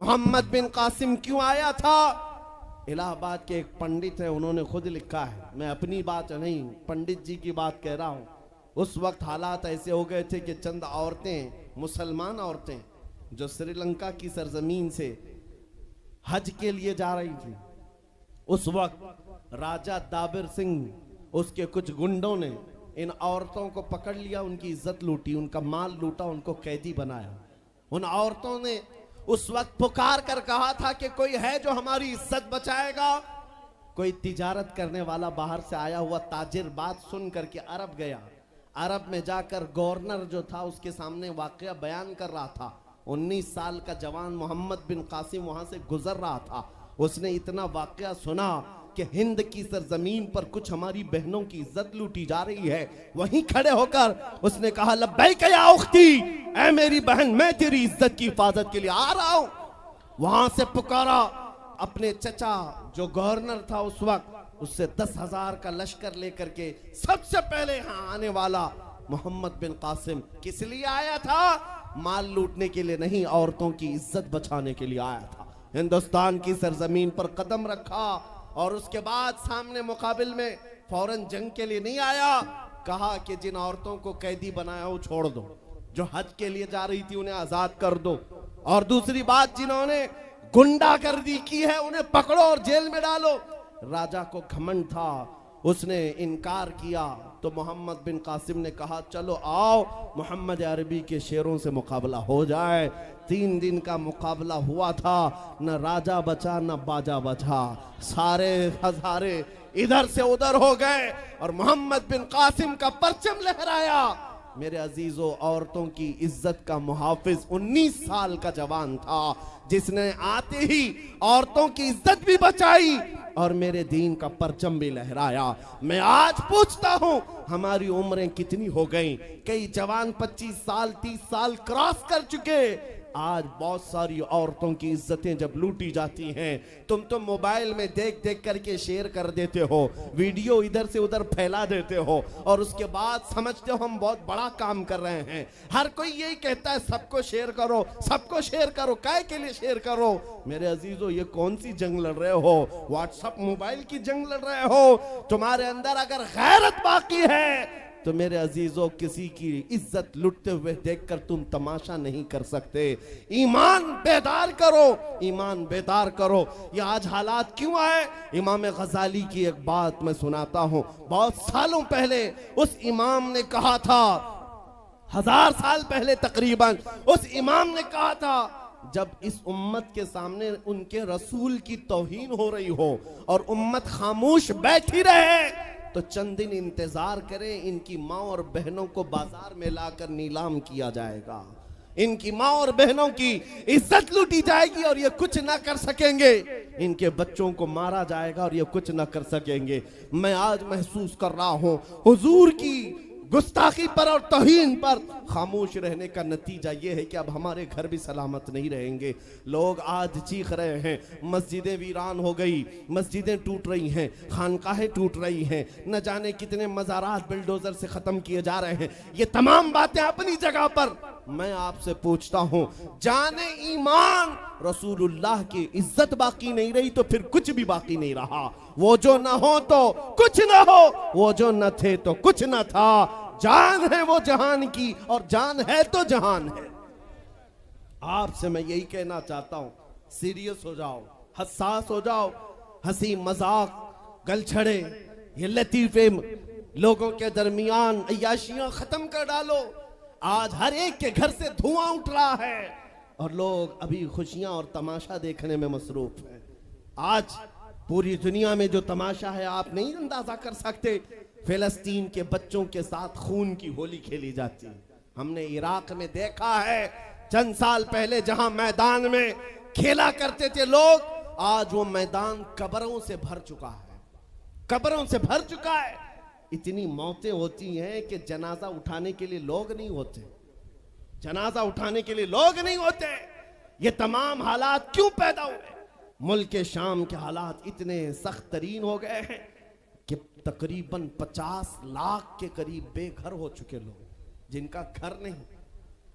मोहम्मद बिन कासिम क्यों आया था? इलाहाबाद के एक पंडित है, उन्होंने खुद लिखा है, मैं अपनी बात नहीं पंडित जी की बात कह रहा हूं। उस वक्त हालात ऐसे हो गए थे कि चंद औरतें, मुसलमान औरतें जो श्रीलंका की सरजमीन से हज के लिए जा रही थी, उस वक्त राजा दाबिर सिंह उसके कुछ गुंडों ने इन औरतों को पकड़ लिया, उनकी इज्जत लूटी, उनका माल लूटा, उनको कैदी बनाया। उन औरतों ने उस वक्त पुकार कर कहा था कि कोई है जो हमारी इज्जत बचाएगा। कोई तिजारत करने वाला बाहर से आया हुआ ताजिर बात सुन करके अरब गया। अरब में जाकर गवर्नर जो था उसके सामने वाकया बयान कर रहा था। 19 साल का जवान मोहम्मद बिन कासिम वहां से गुजर रहा था। उसने इतना वाकया सुना कि हिंद की सरजमीन पर कुछ हमारी बहनों की इज्जत लूटी जा रही है। वहीं खड़े होकर उसने कहा, लब्बैक या उख्ती, ऐ मेरी बहन, मैं तेरी इज्जत की हिफाजत के लिए आ रहा हूं। वहां से पुकारा अपने चचा जो गवर्नर था उस वक्त, उससे 10,000 का लश्कर लेकर के सबसे पहले यहां आने वाला मोहम्मद बिन कासिम किस लिए आया था? माल लूटने के लिए नहीं, औरतों की इज्जत बचाने के लिए आया था। हिंदुस्तान की सरजमीन पर कदम रखा और उसके बाद सामने मुकाबिल में फौरन जंग के लिए नहीं आया। कहा कि जिन औरतों को कैदी बनाया वो छोड़ दो, जो हज के लिए जा रही थी उन्हें आजाद कर दो, और दूसरी बात, जिन्होंने गुंडागर्दी की है उन्हें पकड़ो और जेल में डालो। राजा को घमंड था, उसने इनकार किया तो मोहम्मद बिन कासिम ने कहा, चलो आओ मोहम्मद अरबी के शेरों से मुकाबला हो जाए। 3 दिन का मुकाबला हुआ था, न राजा बचा न बाजा बचा, सारे हजारे इधर से उधर हो गए और मोहम्मद बिन कासिम का परचम लहराया। मेरे अजीजों, औरतों की इज्जत का मुहाफिज 19 साल का जवान था, जिसने आते ही औरतों की इज्जत भी बचाई और मेरे दीन का परचम भी लहराया। मैं आज पूछता हूं, हमारी उम्रें कितनी हो गई? कई जवान 25 साल 30 साल क्रॉस कर चुके। आज बहुत सारी औरतों की इज्जतें जब लूटी जाती हैं, तुम तो मोबाइल में देख देख करके शेयर कर देते हो, वीडियो इधर से उधर फैला देते हो और उसके बाद समझते हो हम बहुत बड़ा काम कर रहे हैं। हर कोई यही कहता है सबको शेयर करो, सबको शेयर करो, काय के लिए शेयर करो? मेरे अजीजों, ये कौन सी जंग लड़ रहे हो? व्हाट्सएप मोबाइल की जंग लड़ रहे हो? तुम्हारे अंदर अगर गैरत बाकी है तो मेरे अजीजों, किसी की इज्जत लुटते हुए देखकर तुम तमाशा नहीं कर सकते। ईमान बेदार करो, ईमान बेदार करो। ये आज हालात क्यों आए? इमाम गजाली की एक बात मैं सुनाता हूं। बहुत सालों पहले उस इमाम ने कहा था, 1000 साल पहले तकरीबन, उस इमाम ने कहा था, जब इस उम्मत के सामने उनके रसूल की तौहीन हो रही हो और उम्मत खामोश बैठी रहे तो चंद दिन इंतजार करें, इनकी माँ और बहनों को बाजार में लाकर नीलाम किया जाएगा, इनकी माँ और बहनों की इज्जत लूटी जाएगी और ये कुछ ना कर सकेंगे, इनके बच्चों को मारा जाएगा और ये कुछ ना कर सकेंगे। मैं आज महसूस कर रहा हूं, हुजूर की गुस्ताखी पर और तौहीन पर खामोश रहने का नतीजा ये है कि अब हमारे घर भी सलामत नहीं रहेंगे। लोग आज चीख रहे हैं, मस्जिदें वीरान हो गई, मस्जिदें टूट रही हैं, खानकाहें टूट रही हैं, न जाने कितने मज़ारात बिल्डोजर से ख़त्म किए जा रहे हैं। ये तमाम बातें अपनी जगह पर। मैं आपसे पूछता हूं, जाने ईमान रसूलुल्लाह की इज्जत बाकी नहीं रही तो फिर कुछ भी बाकी नहीं रहा। वो जो न हो तो कुछ न हो, वो जो न थे तो कुछ न था। जान है वो जहान की और जान है तो जहान है। आपसे मैं यही कहना चाहता हूं, सीरियस हो जाओ, हसास हो जाओ। हंसी मजाक, गलछड़े, ये लतीफे लोगों के दरमियान अय्याशियां खत्म कर डालो। आज हर एक के घर से धुआं उठ रहा है और लोग अभी खुशियां और तमाशा देखने में मसरूफ हैं। आज पूरी दुनिया में जो तमाशा है आप नहीं अंदाजा कर सकते। फिलिस्तीन के बच्चों के साथ खून की होली खेली जाती है। हमने इराक में देखा है चंद साल पहले, जहां मैदान में खेला करते थे लोग, आज वो मैदान कब्रों से भर चुका है, कब्रों से भर चुका है। इतनी मौतें होती हैं कि जनाजा उठाने के लिए लोग नहीं होते, जनाजा उठाने के लिए लोग नहीं होते। ये तमाम हालात क्यों पैदा हुए? मुल्क शाम के हालात इतने सख्त तरीन हो गए हैं कि तकरीबन 50 लाख के करीब बेघर हो चुके लोग, जिनका घर नहीं,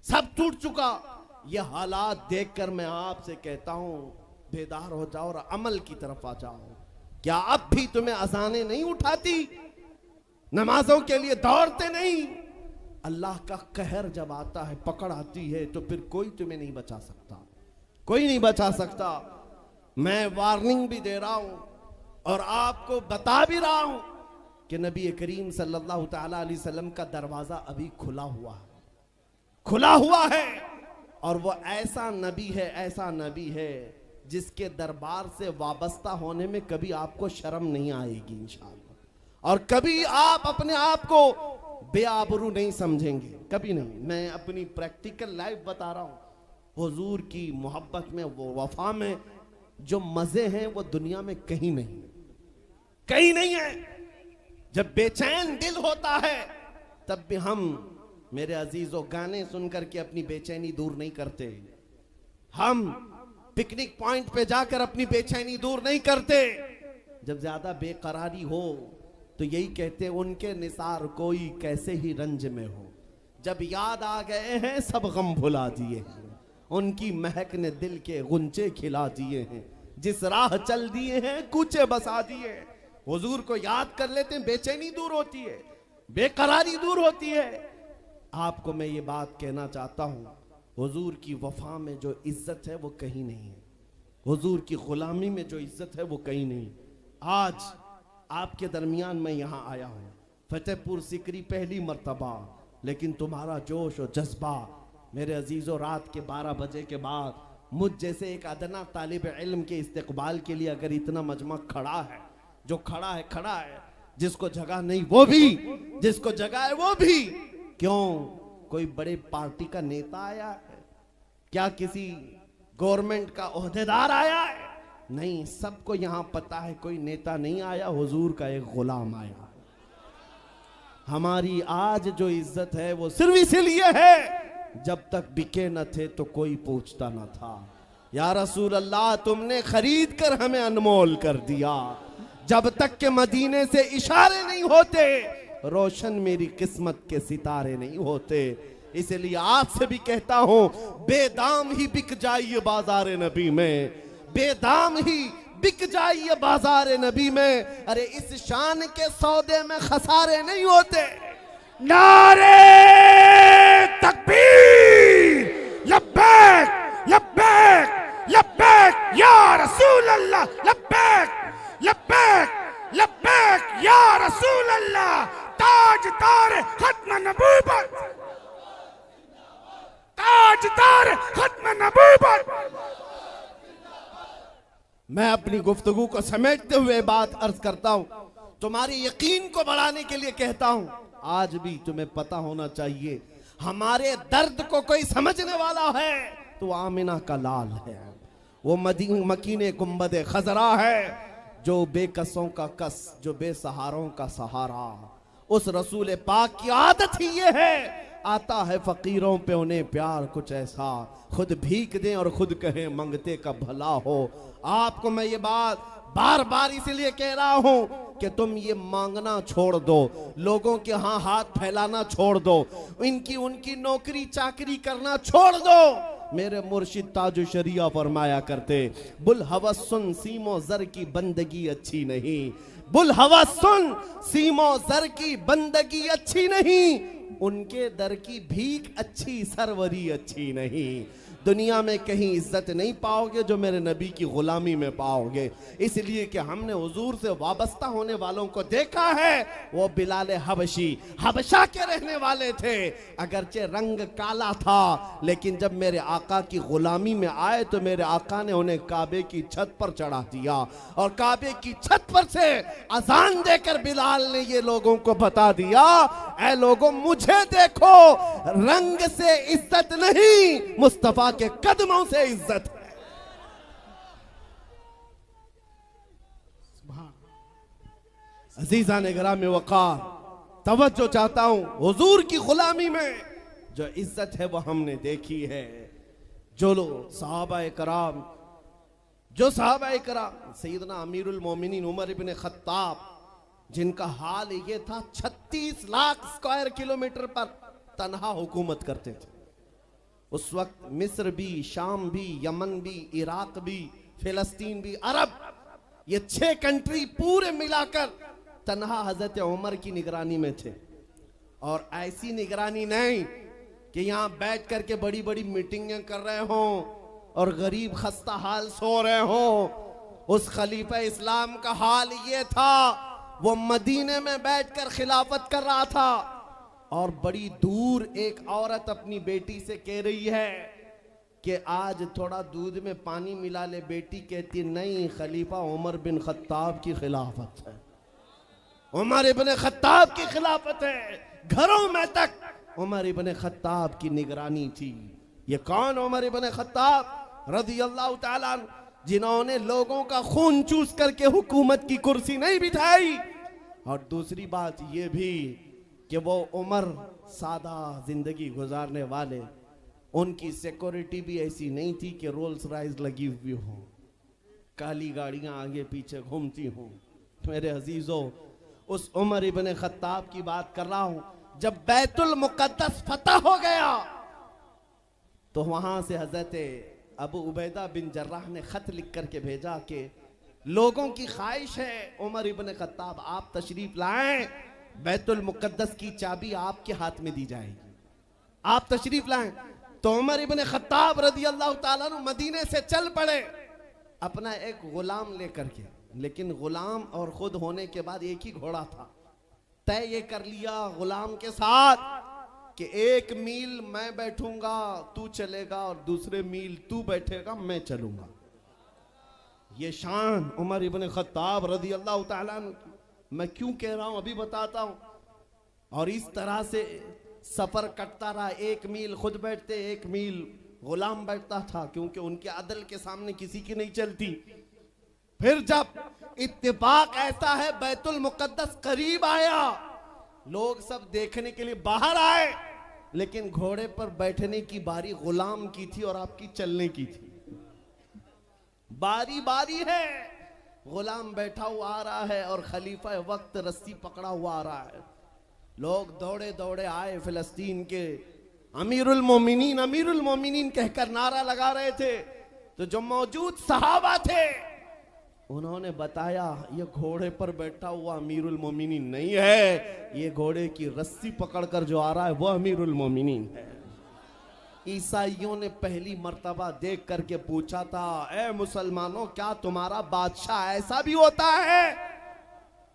सब टूट चुका। ये हालात देखकर मैं आपसे कहता हूं बेदार हो जाओ और अमल की तरफ आ जाओ। क्या अब भी तुम्हें अजानें नहीं उठाती, नमाजों के लिए दौड़ते नहीं? अल्लाह का कहर जब आता है, पकड़ आती है, तो फिर कोई तुम्हें नहीं बचा सकता, कोई नहीं बचा सकता। मैं वार्निंग भी दे रहा हूं और आपको बता भी रहा हूं कि नबी करीम सल्लल्लाहु ताला अलैहि वसल्लम का दरवाजा अभी खुला हुआ है, खुला हुआ है। और वो ऐसा नबी है, ऐसा नबी है जिसके दरबार से वाबस्ता होने में कभी आपको शर्म नहीं आएगी इंशाअल्लाह, और कभी आप अपने आप को बेआबरू नहीं समझेंगे, कभी नहीं। मैं अपनी प्रैक्टिकल लाइफ बता रहा हूं। हुजूर की मोहब्बत में, वो वफा में जो मजे हैं वो दुनिया में कहीं नहीं, कहीं नहीं है। जब बेचैन दिल होता है तब भी हम, मेरे अजीजों, गाने सुनकर के अपनी बेचैनी दूर नहीं करते। हम पिकनिक पॉइंट पे जाकर अपनी बेचैनी दूर नहीं करते। जब ज्यादा बेकरारी हो तो यही कहते हैं, उनके निसार कोई कैसे ही रंज में हो, जब याद आ गए हैं सब गम भुला दिए हैं, उनकी महक ने दिल के गुंचे खिला दिए हैं, जिस राह चल दिए हैं कूचे बसा दिए। हुजूर को याद कर लेते हैं, बेचैनी दूर होती है, बेकरारी दूर होती है। आपको मैं ये बात कहना चाहता हूं, हुजूर की वफा में जो इज्जत है वो कहीं नहीं है, हुजूर की गुलामी में जो इज्जत है वो कहीं नहीं। आज आपके दरमियान मैं यहाँ आया हूँ, फतेहपुर सिकरी पहली मर्तबा, लेकिन तुम्हारा जोश और जज्बा मेरे अजीजों, रात के 12 बजे के बाद मुझ जैसे एक अदना तालिब इल्म के इस्तेकबाल के लिए अगर इतना मजमा खड़ा है, जो खड़ा है खड़ा है, जिसको जगह नहीं वो भी, जिसको जगह है वो भी। क्यों? कोई बड़े पार्टी का नेता आया है क्या? किसी गवर्नमेंट का ओहदेदार आया है? नहीं, सबको यहां पता है कोई नेता नहीं आया, हुजूर का एक गुलाम आया। हमारी आज जो इज्जत है वो सिर्फ इसीलिए है, जब तक बिके न थे तो कोई पूछता न था। या रसूल अल्लाह, तुमने खरीद कर हमें अनमोल कर दिया। जब तक के मदीने से इशारे नहीं होते, रोशन मेरी किस्मत के सितारे नहीं होते। इसलिए आपसे भी कहता हूं, बेदाम ही बिक जाइए बाजार नबी में, बेदाम ही बिक जाइए बाजार नबी में। अरे इस शान के सौदे में खसारे नहीं होते। नारे तकबीर, लब्बैक लब्बैक लब्बैक या रसूल अल्लाह, लब्बैक लब्बैक लब्बैक या रसूल अल्लाह। ताजदार खत्म नबूवत, ताजदार खत्म नबूवत। मैं अपनी गुफ्तगू को समेटते हुए बात अर्ज करता हूं, तुम्हारे यकीन को बढ़ाने के लिए कहता हूं, आज भी तुम्हें पता होना चाहिए, हमारे दर्द को कोई समझने वाला है तो आमिना का लाल है, वो मकीने गुंबदे खजरा है, जो बेकसों का कस, जो बेसहारों का सहारा। उस रसूल पाक की आदत ही ये है, आता है फकीरों पे उन्हें प्यार कुछ ऐसा, खुद भीख दें और खुद कहें मंगते का भला हो। आपको मैं ये बात बार बार इसलिए कह रहा हूं कि तुम ये मांगना छोड़ दो, लोगों के यहाँ हाथ फैलाना छोड़ दो, इनकी उनकी नौकरी चाकरी करना छोड़ दो। मेरे मुर्शिद ताजु शरिया फरमाया करते, बुल हवस सुन सीमो जर की बंदगी अच्छी नहीं, बुल हवस सुन सीमो जर की बंदगी अच्छी नहीं, उनके दर की भीख अच्छी, सरवरी अच्छी नहीं। दुनिया में कहीं इज्जत नहीं पाओगे जो मेरे नबी की गुलामी में पाओगे। इसलिए कि हमने हुजूर से वाबस्ता होने वालों को देखा है, वो बिलाल हबशी हबशा के रहने वाले थे, अगरचे रंग काला था, लेकिन जब मेरे आका की गुलामी में आए तो मेरे आका ने उन्हें काबे की छत पर चढ़ा दिया, और काबे की छत पर से अजान देकर बिलाल ने ये लोगों को बता दिया, ऐ लोगों मुझे देखो, रंग से इज्जत नहीं, मुस्तफा के कदमों से इज्जत है। अजीजा ने ग्राम वकार, तवज्जो चाहता हूं, हुजूर की गुलामी में जो इज्जत है वो हमने देखी है। जो लोग सहाबा कराम, जो सहाबा कराम, सैयदना अमीरुल मोमिनीन उमर इब्न खत्ताब, जिनका हाल ये था 36 लाख स्क्वायर किलोमीटर पर तन्हा हुकूमत करते थे, उस वक्त मिस्र भी, शाम भी, यमन भी, इराक भी, फिलिस्तीन भी, अरब, ये 6 कंट्री पूरे मिलाकर तन्हा हजरत उमर की निगरानी में थे। और ऐसी निगरानी नहीं कि यहां बैठ करके बड़ी बड़ी मीटिंगें कर रहे हो और गरीब खस्ता हाल सो रहे हो। उस खलीफा इस्लाम का हाल ये था, वो मदीने में बैठकर खिलाफत कर रहा था और बड़ी दूर एक औरत अपनी बेटी से कह रही है कि आज थोड़ा दूध में पानी मिला ले। बेटी कहती नहीं, खलीफा उमर बिन खत्ताब की खिलाफत है, उमर इब्ने खत्ताब की खिलाफत है। घरों में तक उमर इब्ने खत्ताब की निगरानी थी। ये कौन? उमर इब्ने खत्ताब रज़ियल्लाहु ताला अन्हु, जिन्होंने लोगों का खून चूस करके हुकूमत की कुर्सी नहीं बिठाई। और दूसरी बात ये भी कि वो उमर सादा जिंदगी गुजारने वाले, उनकी सिक्योरिटी भी ऐसी नहीं थी कि रोल्स रॉयस लगी हुई हो, काली गाड़ियां आगे पीछे घूमती हों। मेरे अजीजों, उस उमर इब्ने खत्ताब की बात कर रहा हूं। जब बैतुल मुकद्दस फतह हो गया तो वहां से हजरत अबू उबैदा बिन जर्राह ने खत लिख करके भेजा कि लोगों की ख्वाहिश है उमर इब्ने खत्ताब आप तशरीफ लाएं, बैतुल मुकद्दस की चाबी आपके हाथ में दी जाएगी, आप तशरीफ लाएं। तो उमर इब्ने खत्ताब रज़ियल्लाहु ताला अन्हु मदीने से चल पड़े अपना एक गुलाम लेकर के। लेकिन गुलाम और खुद होने के बाद एक ही घोड़ा था। तय ये कर लिया गुलाम के साथ कि 1 मील मैं बैठूंगा तू चलेगा और दूसरे मील तू बैठेगा मैं चलूंगा। ये शान उमर इब्ने खत्ताब रज़ियल्लाहु ताला अन्हु की। मैं क्यों कह रहा हूं अभी बताता हूं। और इस तरह से सफर कटता रहा। 1 मील खुद बैठते, 1 मील गुलाम बैठता था, क्योंकि उनके अदल के सामने किसी की नहीं चलती। फिर जब इत्तेफाक ऐसा है बैतुल मुकद्दस करीब आया, लोग सब देखने के लिए बाहर आए, लेकिन घोड़े पर बैठने की बारी गुलाम की थी और आपकी चलने की थी। बारी बारी है, गुलाम बैठा हुआ आ रहा है और खलीफा वक्त रस्सी पकड़ा हुआ आ रहा है। लोग दौड़े दौड़े आए, फिलिस्तीन के अमीरुल मोमिनीन कहकर नारा लगा रहे थे। तो जो मौजूद सहाबा थे उन्होंने बताया ये घोड़े पर बैठा हुआ अमीरुल मोमिनीन नहीं है, ये घोड़े की रस्सी पकड़कर जो आ रहा है वो अमीरुल मोमिनीन है। ईसाइयों ने पहली मर्तबा देख करके पूछा था, ए मुसलमानों क्या तुम्हारा बादशाह ऐसा भी होता है?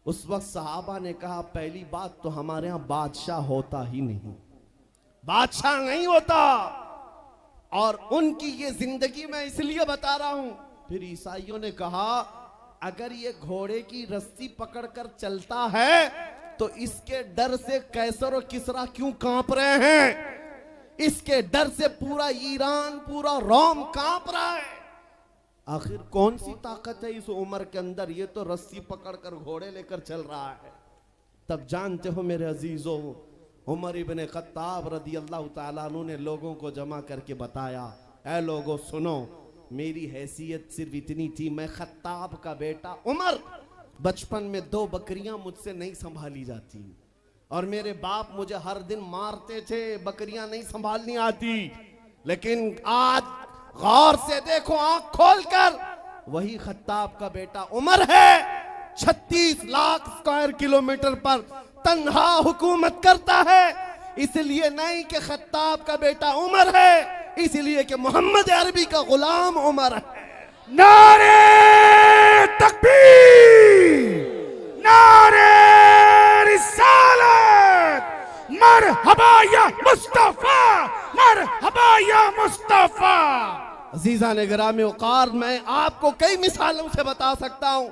उस वक्त सहाबा ने कहा पहली बात तो हमारे यहाँ बादशाह होता ही नहीं, बादशाह नहीं होता। और उनकी ये जिंदगी मैं इसलिए बता रहा हूं। फिर ईसाइयों ने कहा अगर ये घोड़े की रस्सी पकड़कर चलता है तो इसके डर से कैसर और किसरा क्यों कांप रहे हैं? इसके डर से पूरा ईरान, पूरा रोम कांप रहा है। आखिर कौन सी ताकत है इस उम्र के अंदर? ये तो रस्सी पकड़कर घोड़े लेकर चल रहा है। तब जानते हो मेरे अजीजों, उमर इब्ने खत्ताब रज़ियल्लाहु ताला अन्हु ने लोगों को जमा करके बताया, ऐ लोगों सुनो, मेरी हैसियत सिर्फ इतनी थी, मैं खत्ताब का बेटा उमर, बचपन में 2 बकरियां मुझसे नहीं संभाली जाती और मेरे बाप मुझे हर दिन मारते थे, बकरियां नहीं संभालनी आती। लेकिन आज गौर से देखो, आंख खोलकर, वही खत्ताब का बेटा उमर है। 36 लाख स्क्वायर किलोमीटर पर तन्हा हुकूमत करता है। इसलिए नहीं कि खत्ताब का बेटा उमर है, इसलिए कि मोहम्मद अरबी का गुलाम उमर है। नारे तकबीर, नारे रिसालत, मरहबा या मुस्तफा, मरहबा या मुस्तफा। अजीज़ान गिरामी औकार, मैं आपको कई मिसालों से बता सकता हूं।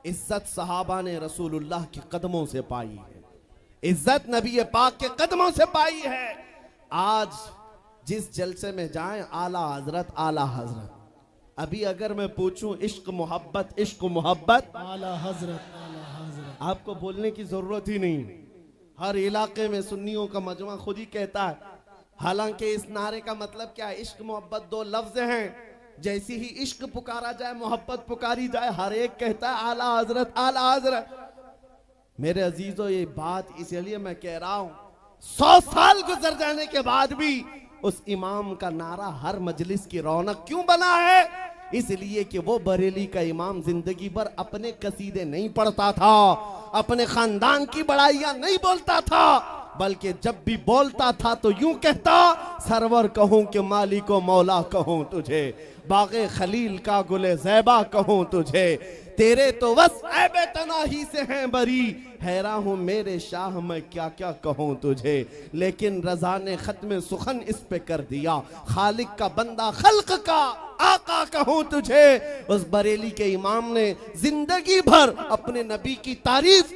इज्जत सहाबा ने रसूलुल्लाह के कदमों से पाई है, इज्जत नबी पाक के कदमों से पाई है। आज जिस जलसे में जाएं, आला हजरत आला हजरत। अभी अगर मैं पूछूं इश्क मोहब्बत, इश्क मोहब्बत, आला हजरत आला हजरत, आपको बोलने की जरूरत ही नहीं। हर इलाके में सुन्नियों का मजमा खुद ही कहता है। हालांकि इस नारे का मतलब क्या है? इश्क मोहब्बत 2 लफ्ज हैं। जैसी ही इश्क पुकारा जाए, मोहब्बत पुकारी जाए, हर एक कहता है आला हजरत आला हजरत। मेरे अजीजों, ये बात इसलिए मैं कह रहा हूं, 100 साल गुजर जाने के बाद भी उस इमाम का नारा हर मजलिस की रौनक क्यों बना है? इसलिए कि वो बरेली का इमाम जिंदगी भर अपने कसीदे नहीं पढ़ता था, अपने खानदान की बड़ाइयां नहीं बोलता था, बल्कि जब भी बोलता था तो यूं कहता, सरवर कहूं कि मालिको मौला कहूं तुझे, बागे खलील का गुले ज़ैबा कहूं तुझे, तेरे तो बस ऐबे तनाही से हैं बरी, हैरान हूं मेरे शाह मैं क्या क्या कहूं तुझे। लेकिन रजा ने खत्म सुखन इस पे कर दिया, खालिक का बंदा खल्क का आका कहूं तुझे। उस बरेली के इमाम ने जिंदगी भर अपने नबी की तारीफ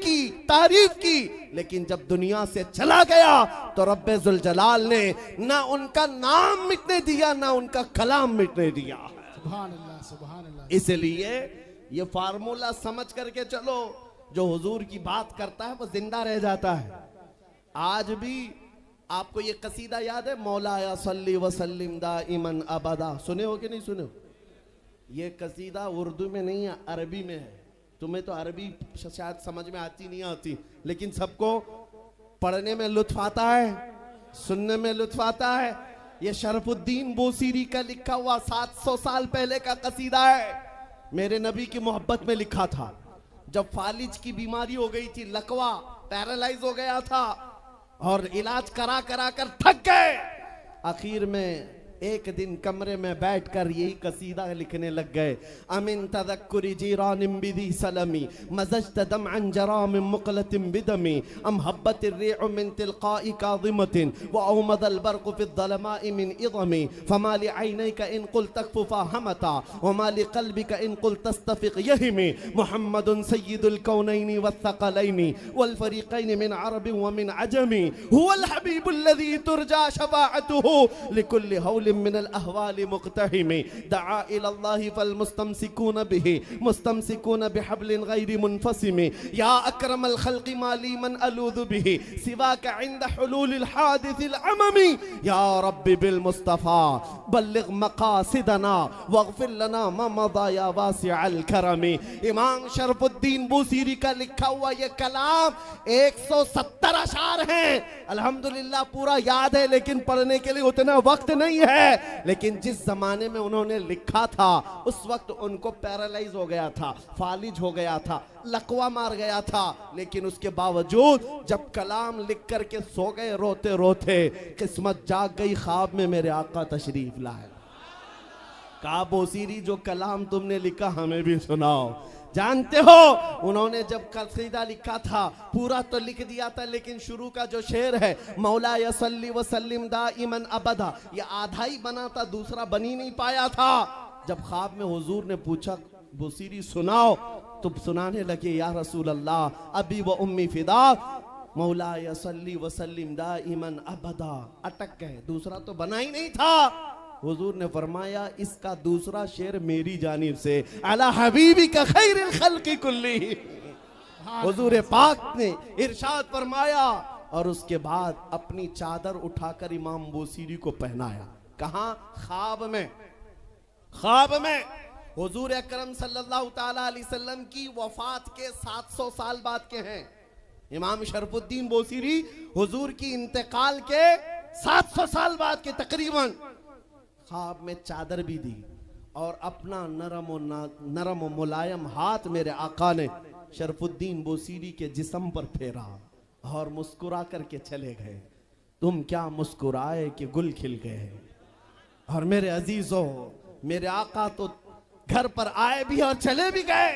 की, लेकिन जब दुनिया से चला गया तो रब्बे जुल जलाल ने ना उनका नाम मिटने दिया, ना उनका कलाम मिटने दिया। सुभान अल्लाह, सुभान अल्लाह। इसलिए ये फार्मूला समझ करके चलो, जो हुजूर की बात करता है वो जिंदा रह जाता है। आज भी आपको ये कसीदा याद है, मौलाया सल्ली वसल्लिम दाइमन अबदा, सुने हो कि नहीं सुने हो? ये कसीदा उर्दू में नहीं है, अरबी में है। तुम्हें तो अरबी शायद समझ में आती नहीं आती, लेकिन सबको पढ़ने में लुत्फ आता है, सुनने में लुत्फ आता है। ये शरफुद्दीन बोसीरी का लिखा हुआ 700 साल पहले का कसीदा है। मेरे नबी की मोहब्बत में लिखा था। जब फालिज की बीमारी हो गई थी, लकवा, पैरालाइज हो गया था और इलाज करा करा कर थक गए, आखिर में एक दिन कमरे में बैठकर यही कसीदा लिखने लग गए। अमिन तदक्कुरी जीरानिम बिदी सलमी मज़ज्त दमअन जरामिम मुक़लतिम बिदमी अम हब्बतिर रिअ मिन तिलक़ाइ काज़िमतिन व औमदल बर्क़ु फ़िद्ज़लमाइ मिन इज़मी फमा लिअयनैका इन क़ुल तकफ़ुफ़ा हमता व मा लिक़ल्बिका इन क़ुल तस्तफ़िक़ यहिमी मुहम्मदुन सय्यिदुल कौनैनि वत्थक़लैनि वल फ़रीक़ैनि मिन अरबिन व मिन अजमी हुवल हबीबुल्लज़ी तुरजा शफ़ाअतुहु लिकुल्लि हौल मिनल अहवालि मुक़तहिमी दआ इलल्लाहि फल मुस्तमसिकून बिही मुस्तमसिकून बिहब्लिन गैरि मुनफ़सिमी या अकरमल खल्क़ि माली मन अलूज़ु बिही सिवाका इंद हुलूलिल हादिसिल अममी या रब्बी बिल मुस्तफ़ा बल्लिग़ मक़ासिदना वग़फ़िर लना मा मज़ा या वासिअल करमी। इमाम शरफुद्दीन बूसीरी का लिखा हुआ ये कलाम 170 अशार हैं। अल्हम्दुलिल्लाह पूरा याद है, लेकिन पढ़ने के लिए उतना वक्त नहीं है। लेकिन जिस जमाने में उन्होंने लिखा था उस वक्त उनको पैरालाइज हो गया था, फालिज हो गया था, लकवा मार गया था, लेकिन उसके बावजूद जब कलाम लिख करके सो गए रोते रोते, किस्मत जाग गई, ख्वाब में मेरे आका तशरीफ लाए। कहा बोसीरी जो कलाम तुमने लिखा हमें भी सुनाओ। जानते हो उन्होंने जब कसीदा लिखा था पूरा तो लिख दिया था, लेकिन शुरू का जो शेर है मौला यसल्ली वसल्लिम दाइमन अबदा, ये आधा ही बना था, दूसरा बन ही नहीं पाया था। जब ख्वाब में हुजूर ने पूछा बुसीरी सुनाओ, तो सुनाने लगे या रसूल अल्लाह अबी व उम्मी फिदा मौला यसल्ली वसल्लिम दाइमन अबदा। अटक गए, दूसरा तो बना ही नहीं था। हुजूर ने फरमाया इसका दूसरा शेर मेरी जानिब से अला हबीबी का खैरिल खल्क़ि कुल्ली। हुजूर पाक ने इरशाद फरमाया और उसके बाद अपनी चादर उठाकर इमाम बोसीरी को पहनाया। कहां? ख्वाब में। ख्वाब में हुजूर अकरम सल्लल्लाहु ताला अलैहि वसल्लम की वफात के 700 साल बाद के हैं। इमाम शरफुद्दीन बोसीरी हुजूर की इंतकाल के 700 साल बाद के तकरीबन ख्वाब में चादर भी दी और अपना नरम और मुलायम हाथ मेरे आका ने शरफुद्दीन बोसीरी के जिस्म पर फेरा और मुस्कुरा करके चले गए। तुम क्या मुस्कुराए कि गुल खिल गए। और मेरे अजीजों, मेरे आका तो घर पर आए भी और चले भी गए।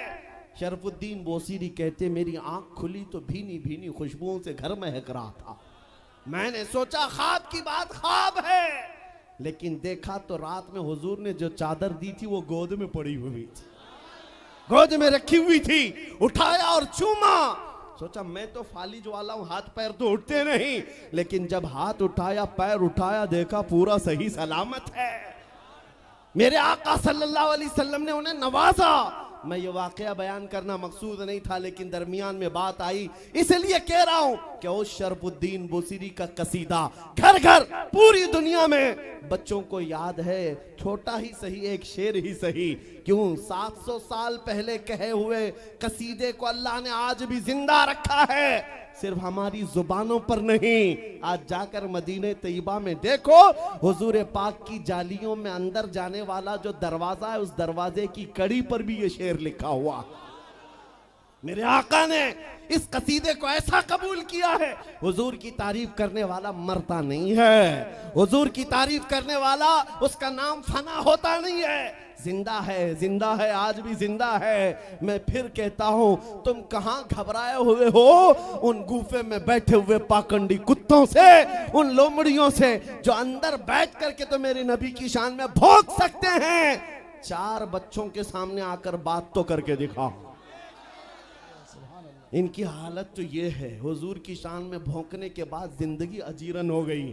शरफुद्दीन बोसीरी कहते मेरी आंख खुली तो भीनी भीनी खुशबुओं से घर महक रहा था। मैंने सोचा ख्वाब की बात ख्वाब है, लेकिन देखा तो रात में हुजूर ने जो चादर दी थी वो गोद में पड़ी हुई थी, गोद में रखी हुई थी। उठाया और चूमा। सोचा मैं तो फालिज वाला हूं, हाथ पैर तो उठते नहीं, लेकिन जब हाथ उठाया, पैर उठाया, देखा पूरा सही सलामत है। मेरे आका सल्लल्लाहु अलैहि वसल्लम ने उन्हें नवाजा। मैं ये वाकया बयान करना मकसूद नहीं था, लेकिन दरमियान में बात आई इसलिए कह रहा हूं। कि उस शरफुद्दीन बुसीरी का कसीदा घर घर पूरी दुनिया में बच्चों को याद है। छोटा ही सही, एक शेर ही सही, क्यों 700 साल पहले कहे हुए कसीदे को अल्लाह ने आज भी जिंदा रखा है, सिर्फ हमारी जुबानों पर नहीं। आज जाकर मदीने तैयबा में देखो, हुजूर पाक की जालियों में अंदर जाने वाला जो दरवाजा है, उस दरवाजे की कड़ी पर भी ये शेर लिखा हुआ। मेरे आका ने इस कसीदे को ऐसा कबूल किया है, हुजूर की तारीफ करने वाला मरता नहीं है, हुजूर की तारीफ करने वाला उसका नाम फना होता नहीं है, जिंदा है, आज भी जिंदा है। मैं फिर कहता हूं, तुम कहां घबराए हुए हो उन गुफे में बैठे हुए पाखंडी कुत्तों से, उन लोमड़ियों से जो अंदर बैठ करके तो मेरे नबी की शान में भौंक सकते हैं। 4 बच्चों के सामने आकर बात तो करके दिखाओ। इनकी हालत तो ये है, हुजूर की शान में भौंकने के बाद जिंदगी अजीरन हो गई,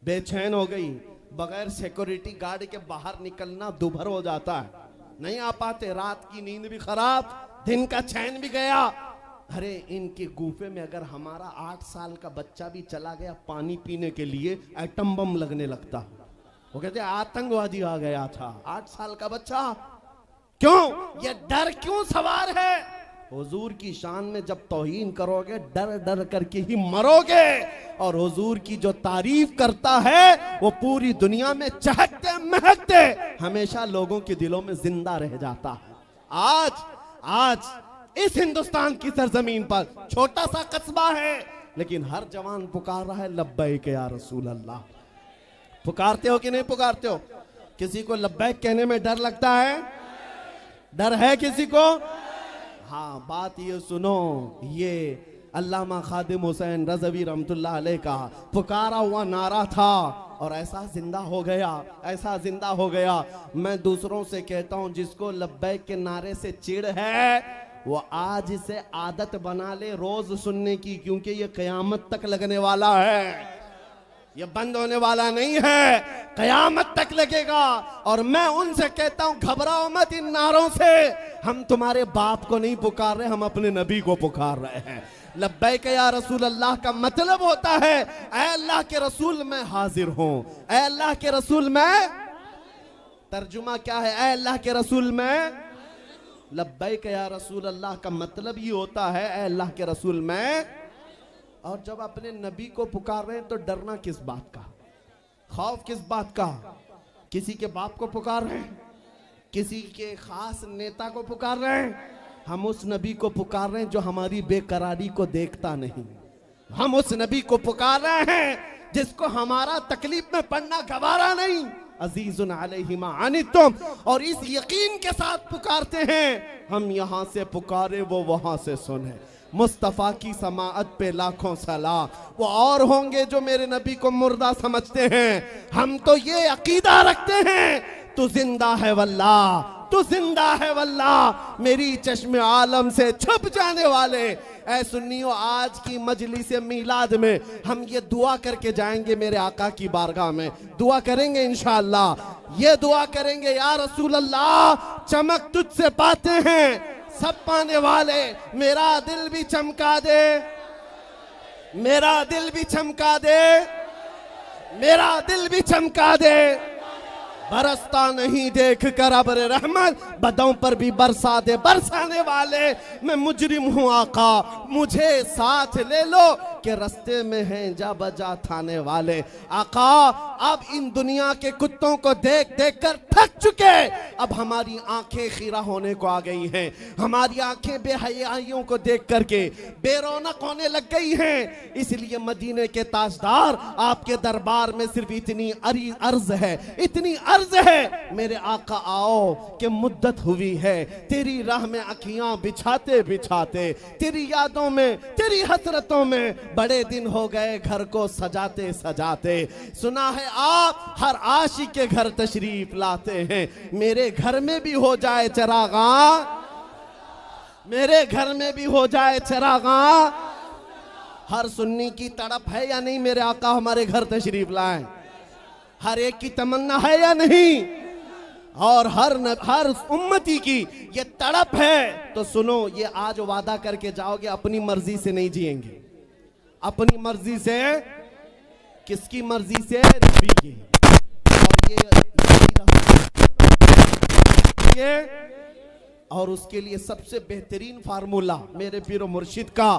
बेचैन हो गई, बगैर सिक्योरिटी गार्ड के बाहर निकलना दुभर हो जाता है, नहीं आ पाते, रात की नींद भी खराब, दिन का चैन भी गया। अरे इनके गुफे में अगर हमारा 8 साल का बच्चा भी चला गया पानी पीने के लिए, एटम बम लगने लगता। वो कहते आतंकवादी आ गया था, 8 साल का बच्चा। क्यों? ये डर क्यों सवार है? हुजूर की शान में जब तौहीन करोगे, डर डर करके ही मरोगे। और हुजूर की जो तारीफ करता है वो पूरी दुनिया में चहकते महकते हमेशा लोगों के दिलों में जिंदा रह जाता है। आज इस हिंदुस्तान की सरजमीन पर छोटा सा कस्बा है, लेकिन हर जवान पुकार रहा है लब्बैक या रसूल अल्लाह। पुकारते हो कि नहीं पुकारते हो? किसी को लब्बैक कहने में डर लगता है? डर है किसी को? हाँ, बात ये सुनो, ये अल्लामा खादिम हुसैन रज़वी रहमतुल्लाह अलैह का पुकारा हुआ नारा था और ऐसा जिंदा हो गया, ऐसा जिंदा हो गया। मैं दूसरों से कहता हूँ, जिसको लब्बैक के नारे से चिढ़ है वो आज इसे आदत बना ले रोज सुनने की, क्योंकि ये कयामत तक लगने वाला है, ये बंद होने वाला नहीं है, कयामत तक लगेगा। और मैं उनसे कहता हूं, घबराओ मत इन नारों से, हम तुम्हारे बाप को नहीं पुकार रहे, हम अपने नबी को पुकार रहे हैं। लब्बैक या रसूल अल्लाह का मतलब होता है, ऐ अल्लाह के रसूल मैं हाजिर हूं, ऐ अल्लाह के रसूल मैं, तर्जुमा क्या है? ऐ अल्लाह के रसूल मैं, लब्बैक या रसूल अल्लाह का मतलब ये होता है, ऐ अल्लाह के रसूल मैं। और जब अपने नबी को पुकार रहे हैं तो डरना किस बात का, खौफ किस बात का? किसी के बाप को पुकार रहे हैं, किसी के खास नेता को पुकार रहे हैं? हम उस नबी को पुकार रहे हैं जो हमारी बेकरारी को देखता नहीं, हम उस नबी को पुकार रहे हैं जिसको हमारा तकलीफ में पड़ना गवारा नहीं। अजीजुन अलैहि मा अनितुम, और इस यकीन के साथ पुकारते हैं, हम यहां से पुकारे वो वहां से सुने। मुस्तफ़ा की समाअत पे लाखों सलाम। वो और होंगे जो मेरे नबी को मुर्दा समझते हैं, हम तो ये अकीदा रखते हैं, तू जिंदा है वल्लाह, तू जिंदा है वल्लाह, मेरी चश्मे आलम से छुप जाने वाले। ऐ सुन्नियों, आज की मजलिस मीलाद में हम ये दुआ करके जाएंगे मेरे आका की बारगाह में, दुआ करेंगे इंशाअल्लाह, ये दुआ करेंगे, या रसूल अल्लाह चमक तुझसे पाते हैं सब पाने वाले, मेरा दिल भी चमका दे, मेरा दिल भी चमका दे, मेरा दिल भी चमका दे। बरसता नहीं देख कर अब्र रहमत, बदों पर भी बरसा दे बरसाने वाले। मैं मुजरिम हूँ आका, मुझे साथ ले लो कि रास्ते में हैं जा बजा थाने वाले। आका, अब इन दुनिया के कुत्तों को देख देख कर थक चुके, अब हमारी आंखें खीरा होने को आ गई हैं, हमारी आंखें बेहयाइयों को देख करके बेरौनक होने लग गई हैं। इसलिए मदीने के ताजदार, आपके दरबार में सिर्फ इतनी अर्ज है, इतनी अर्ज है, मेरे आका आओ कि मुद्दत हुई है तेरी राह में अखियां बिछाते बिछाते, तेरी यादों में, तेरी हसरतों में बड़े दिन हो गए घर को सजाते सजाते। सुना है आप हर आशिक के घर तशरीफ लाते हैं, मेरे घर में भी हो जाए चरागा, मेरे घर में भी हो जाए चरागा। हर सुन्नी की तड़प है या नहीं मेरे आका हमारे घर तशरीफ लाएं? हर एक की तमन्ना है या नहीं? और हर उम्मती की ये तड़प है। तो सुनो, ये आज वादा करके जाओगे, अपनी मर्जी से नहीं जिएंगे, अपनी मर्जी से, किसकी मर्जी से? नबी की। और ये और उसके लिए सबसे बेहतरीन फार्मूला मेरे पीरो मुर्शिद का,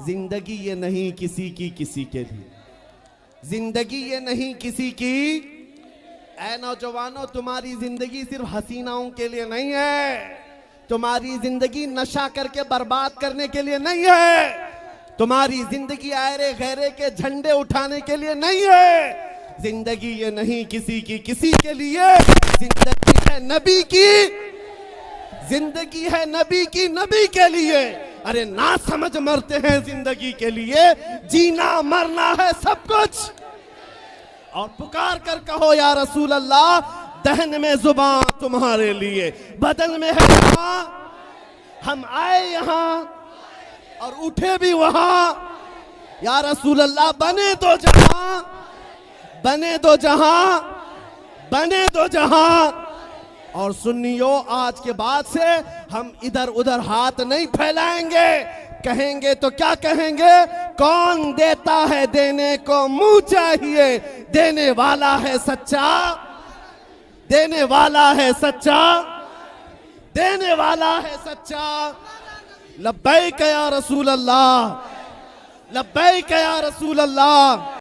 जिंदगी ये नहीं किसी की किसी के लिए, जिंदगी ये नहीं किसी की। ऐ नौजवानों, तुम्हारी जिंदगी सिर्फ हसीनाओं के लिए नहीं है, तुम्हारी जिंदगी नशा करके बर्बाद करने के लिए नहीं है, तुम्हारी जिंदगी आयरे गहरे के झंडे उठाने के लिए नहीं है। जिंदगी ये नहीं किसी की किसी के लिए, जिंदगी है नबी की, जिंदगी है नबी की, नबी के लिए। अरे ना समझ मरते हैं जिंदगी के लिए, जीना मरना है सब कुछ। और पुकार कर कहो या रसूल अल्लाह, दहन में जुबान तुम्हारे लिए, बदन में है जहां, हम आए यहां और उठे भी वहां। या रसूल अल्लाह, बने दो जहां, बने दो जहां, बने दो जहां। और सुन्नियों, आज के बाद से हम इधर उधर हाथ नहीं फैलाएंगे। कहेंगे तो क्या कहेंगे? कौन देता है देने को मुंह चाहिए, देने वाला है सच्चा, देने वाला है सच्चा, देने वाला है सच्चा। लब्बैक या रसूल अल्लाह, लब्बैक या रसूल अल्लाह।